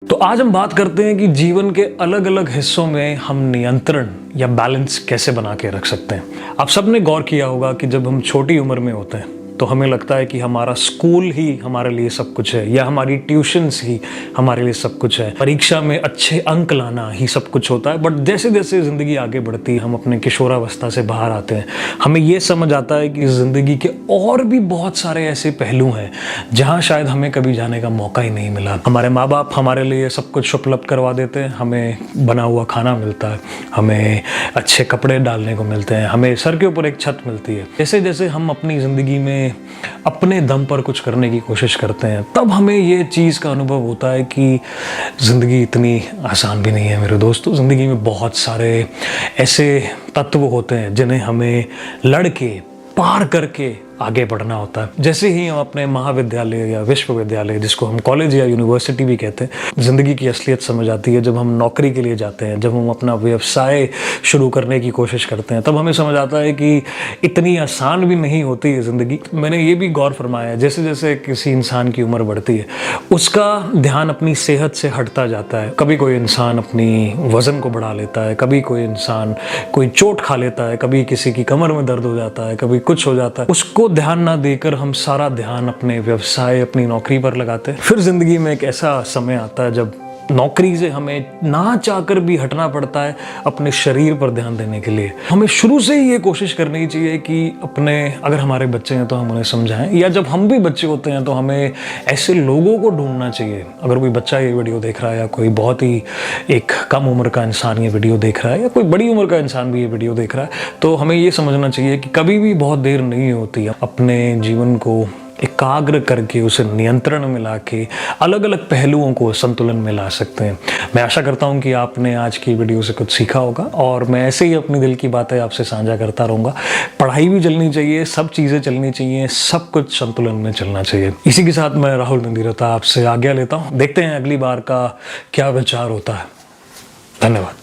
तो आज हम बात करते हैं कि जीवन के अलग अलग हिस्सों में हम नियंत्रण या बैलेंस कैसे बना के रख सकते हैं। आप सबने गौर किया होगा कि जब हम छोटी उम्र में होते हैं तो हमें लगता है कि हमारा स्कूल ही हमारे लिए सब कुछ है या हमारी ट्यूशन्स ही हमारे लिए सब कुछ है, परीक्षा में अच्छे अंक लाना ही सब कुछ होता है। बट जैसे जैसे ज़िंदगी आगे बढ़ती है, हम अपने किशोरावस्था से बाहर आते हैं, हमें ये समझ आता है कि ज़िंदगी के और भी बहुत सारे ऐसे पहलू हैं जहाँ शायद हमें कभी जाने का मौका ही नहीं मिला। हमारे माँ बाप हमारे लिए सब कुछ उपलब्ध करवा देते हैं, हमें बना हुआ खाना मिलता है, हमें अच्छे कपड़े डालने को मिलते हैं, हमें सर के ऊपर एक छत मिलती है। जैसे जैसे हम अपनी ज़िंदगी में अपने दम पर कुछ करने की कोशिश करते हैं, तब हमें ये चीज़ का अनुभव होता है कि ज़िंदगी इतनी आसान भी नहीं है मेरे दोस्तों। ज़िंदगी में बहुत सारे ऐसे तत्व होते हैं जिन्हें हमें लड़ के पार करके आगे बढ़ना होता है। जैसे ही हम अपने महाविद्यालय या विश्वविद्यालय, जिसको हम कॉलेज या यूनिवर्सिटी भी कहते हैं, ज़िंदगी की असलियत समझ आती है। जब हम नौकरी के लिए जाते हैं, जब हम अपना व्यवसाय शुरू करने की कोशिश करते हैं, तब हमें समझ आता है कि इतनी आसान भी नहीं होती है ज़िंदगी। मैंने ये भी गौर फरमाया है, जैसे जैसे किसी इंसान की उम्र बढ़ती है उसका ध्यान अपनी सेहत से हटता जाता है। कभी कोई इंसान अपनी वज़न को बढ़ा लेता है, कभी कोई इंसान कोई चोट खा लेता है, कभी किसी की कमर में दर्द हो जाता है, कभी कुछ हो जाता है। उसको ध्यान ना देकर हम सारा ध्यान अपने व्यवसाय, अपनी नौकरी पर लगाते हैं। फिर जिंदगी में एक ऐसा समय आता है जब नौकरी से हमें ना चाहकर भी हटना पड़ता है अपने शरीर पर ध्यान देने के लिए। हमें शुरू से ही ये कोशिश करनी चाहिए कि अपने, अगर हमारे बच्चे हैं तो हम उन्हें समझाएं, या जब हम भी बच्चे होते हैं तो हमें ऐसे लोगों को ढूंढना चाहिए। अगर कोई बच्चा ये वीडियो देख रहा है या कोई बहुत ही एक कम उम्र का इंसान ये वीडियो देख रहा है या कोई बड़ी उम्र का इंसान भी ये वीडियो देख रहा है, तो हमें ये समझना चाहिए कि कभी भी बहुत देर नहीं होती। अपने जीवन को एकाग्र करके उसे नियंत्रण में ला के अलग अलग पहलुओं को संतुलन में ला सकते हैं। मैं आशा करता हूं कि आपने आज की वीडियो से कुछ सीखा होगा और मैं ऐसे ही अपनी दिल की बातें आपसे साझा करता रहूँगा। पढ़ाई भी चलनी चाहिए, सब चीज़ें चलनी चाहिए, सब कुछ संतुलन में चलना चाहिए। इसी के साथ मैं राहुल नंदीरता आपसे आज्ञा लेता हूँ। देखते हैं अगली बार का क्या विचार होता है। धन्यवाद।